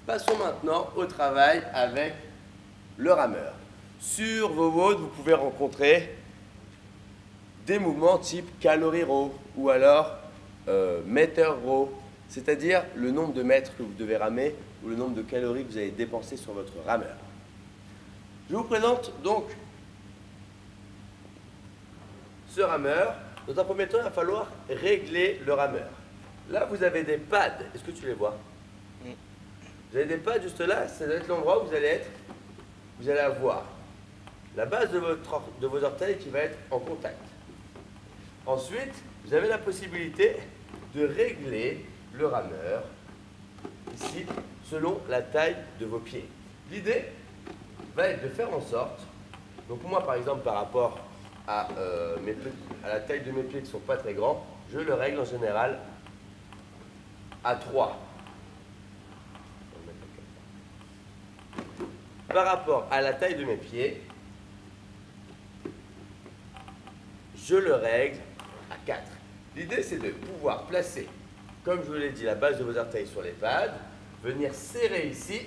Passons maintenant au travail avec le rameur. Sur vos WOD, vous pouvez rencontrer des mouvements type calorie row ou alors meter row, c'est-à-dire le nombre de mètres que vous devez ramer ou le nombre de calories que vous allez dépenser sur votre rameur. Je vous présente donc ce rameur. Dans un premier temps, il va falloir régler le rameur. Là, vous avez des pads. Est-ce que tu les vois? Vous avez des pads juste là. Ça doit être l'endroit où vous allez avoir la base de vos orteils qui va être en contact. Ensuite, vous avez la possibilité de régler le rameur ici selon la taille de vos pieds. L'idée va être de faire en sorte, donc moi par exemple par rapport à la taille de mes pieds qui ne sont pas très grands, je le règle en général à 3. Par rapport à la taille de mes pieds, je le règle à 4. L'idée, c'est de pouvoir placer, comme je vous l'ai dit, la base de vos orteils sur les pads, venir serrer ici,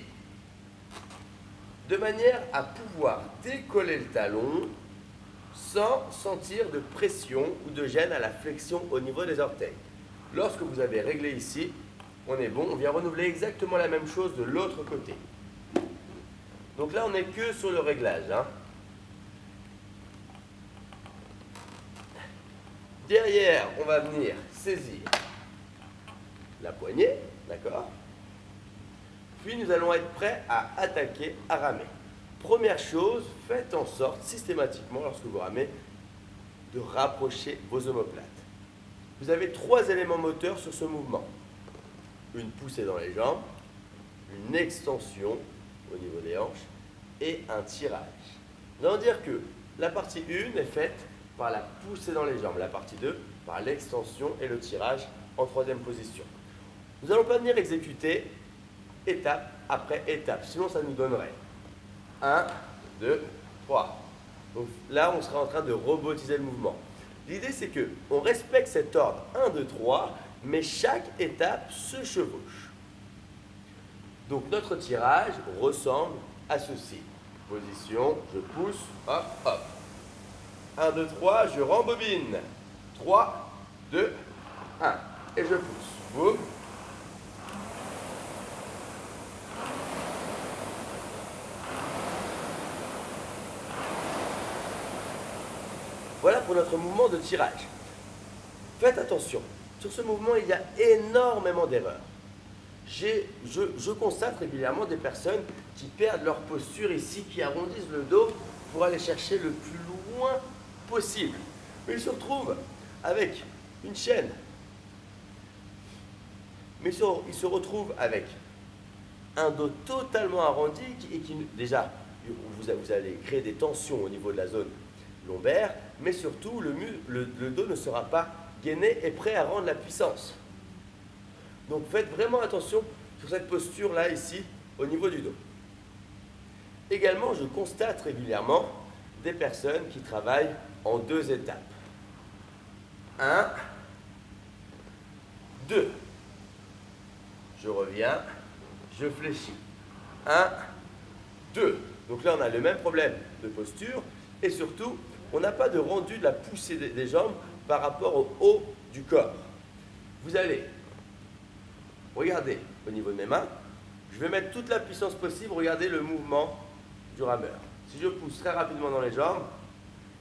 de manière à pouvoir décoller le talon sans sentir de pression ou de gêne à la flexion au niveau des orteils. Lorsque vous avez réglé ici, on est bon, on vient renouveler exactement la même chose de l'autre côté. Donc là, on n'est que sur le réglage. Derrière, on va venir saisir la poignée, d'accord? Puis nous allons être prêts à attaquer, à ramer. Première chose, faites en sorte systématiquement, lorsque vous ramez, de rapprocher vos omoplates. Vous avez 3 éléments moteurs sur ce mouvement. Une poussée dans les jambes, une extension au niveau des hanches et un tirage. Nous allons dire que la partie 1 est faite par la poussée dans les jambes, la partie 2 par l'extension et le tirage en 3e position. Nous n'allons pas venir exécuter étape après étape, sinon ça nous donnerait 1, 2, 3. Donc là, on sera en train de robotiser le mouvement. L'idée, c'est qu'on respecte cet ordre 1, 2, 3, mais chaque étape se chevauche. Donc notre tirage ressemble à ceci. Position, je pousse, hop, hop. 1, 2, 3, je rembobine. 3, 2, 1. Et je pousse. Boum. Voilà pour notre mouvement de tirage. Faites attention. Sur ce mouvement, il y a énormément d'erreurs. Je constate régulièrement des personnes qui perdent leur posture ici, qui arrondissent le dos pour aller chercher le plus loin possible. Mais ils se retrouvent avec une chaîne. Mais ils se retrouvent avec un dos totalement arrondi et qui, déjà, vous allez créer des tensions au niveau de la zone lombaire, mais surtout le dos ne sera pas gainé et prêt à rendre la puissance. Donc faites vraiment attention sur cette posture-là, ici, au niveau du dos. Également, je constate régulièrement des personnes qui travaillent en 2 étapes. 1, 2. Je reviens, je fléchis. 1, 2. Donc là, on a le même problème de posture et surtout, on n'a pas de rendu de la poussée des jambes par rapport au haut du corps. Vous allez regarder au niveau de mes mains. Je vais mettre toute la puissance possible. Regardez le mouvement du rameur. Si je pousse très rapidement dans les jambes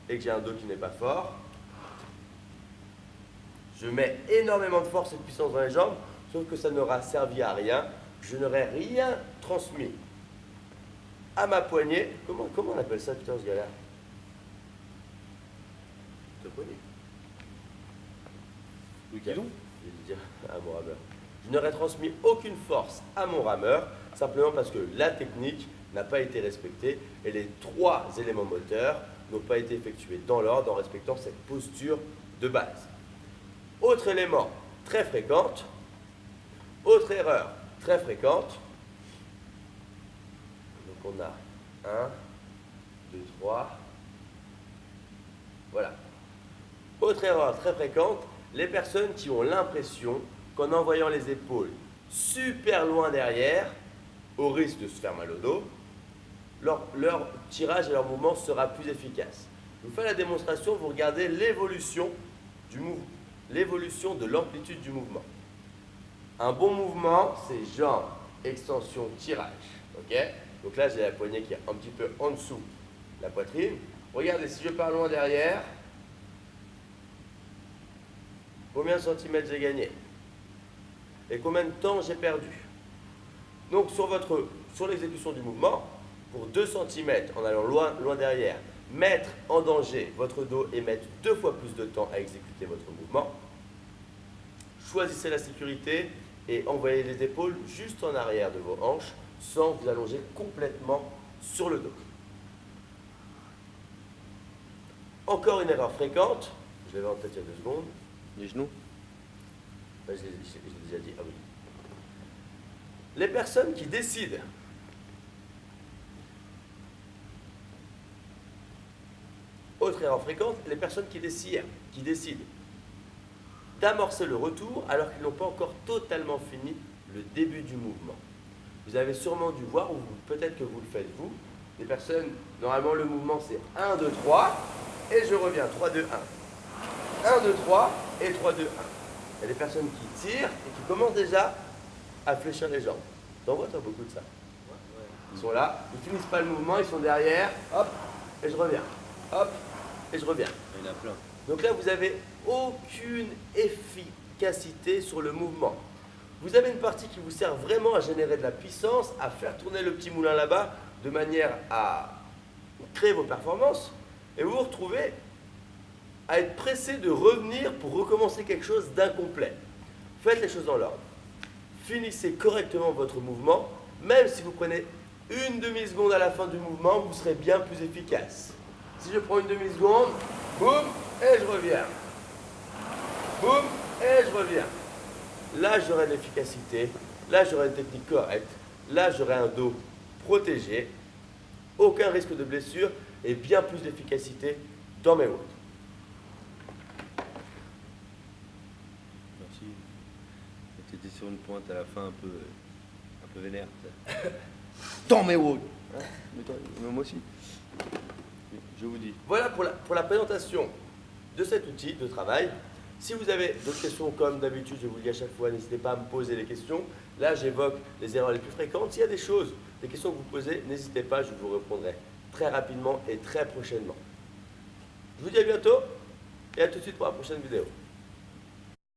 et que j'ai un dos qui n'est pas fort, je mets énormément de force et de puissance dans les jambes, sauf que ça n'aura servi à rien. Je n'aurai rien transmis à ma poignée. Comment on appelle ça, putain, ce gars-là? De poignée. Le guidon. Je vais dire à mon rameur. Je n'aurais transmis aucune force à mon rameur, simplement parce que la technique n'a pas été respectée et les 3 éléments moteurs n'ont pas été effectués dans l'ordre en respectant cette posture de base. Autre élément très fréquente, autre erreur très fréquente. Donc on a 1, 2, 3. Voilà. Autre erreur très fréquente, les personnes qui ont l'impression qu'en envoyant les épaules super loin derrière, au risque de se faire mal au dos, leur tirage et leur mouvement sera plus efficace. Je vous fais la démonstration, vous regardez l'évolution du mouvement, l'évolution de l'amplitude du mouvement. Un bon mouvement, c'est jambes, extension, tirage. Ok? Donc là, j'ai la poignée qui est un petit peu en dessous de la poitrine. Regardez, si je pars loin derrière, combien de centimètres j'ai gagné? Et combien de temps j'ai perdu? Donc sur l'exécution du mouvement, pour 2 cm en allant loin derrière, mettre en danger votre dos et mettre 2 fois plus de temps à exécuter votre mouvement, choisissez la sécurité et envoyez les épaules juste en arrière de vos hanches sans vous allonger complètement sur le dos. Encore une erreur fréquente, je l'avais en tête il y a 2 secondes. Les genoux. Je l'ai déjà dit, ah oui. Les personnes qui décident autre erreur fréquente, les personnes qui décident d'amorcer le retour alors qu'ils n'ont pas encore totalement fini le début du mouvement. Vous avez sûrement dû voir, ou peut-être que vous le faites vous, des personnes, normalement le mouvement c'est 1, 2, 3, et je reviens, 3, 2, 1. 1, 2, 3, et 3, 2, 1. Il y a des personnes qui tirent et qui commencent déjà à fléchir les jambes. T'en vois toi beaucoup de ça? Ils sont là, ils finissent pas le mouvement, ils sont derrière, hop, et je reviens, hop, et je reviens. Il y en a plein. Donc là, vous n'avez aucune efficacité sur le mouvement. Vous avez une partie qui vous sert vraiment à générer de la puissance, à faire tourner le petit moulin là-bas, de manière à créer vos performances, et vous vous retrouvez à être pressé de revenir pour recommencer quelque chose d'incomplet. Faites les choses dans l'ordre. Finissez correctement votre mouvement, même si vous prenez une demi-seconde à la fin du mouvement, vous serez bien plus efficace. Si je prends une demi-seconde, boum, et je reviens. Boum, et je reviens. Là, j'aurai de l'efficacité, là, j'aurai une technique correcte, là, j'aurai un dos protégé, aucun risque de blessure et bien plus d'efficacité dans mes WOD. Merci. Tu étais sur une pointe à la fin un peu vénère. Dans mes WOD. Hein, mais moi aussi. Je vous dis. Voilà pour la présentation de cet outil de travail. Si vous avez d'autres questions, comme d'habitude, je vous le dis à chaque fois, n'hésitez pas à me poser les questions. Là, j'évoque les erreurs les plus fréquentes. S'il y a des choses, des questions que vous posez, n'hésitez pas, je vous répondrai très rapidement et très prochainement. Je vous dis à bientôt et à tout de suite pour la prochaine vidéo.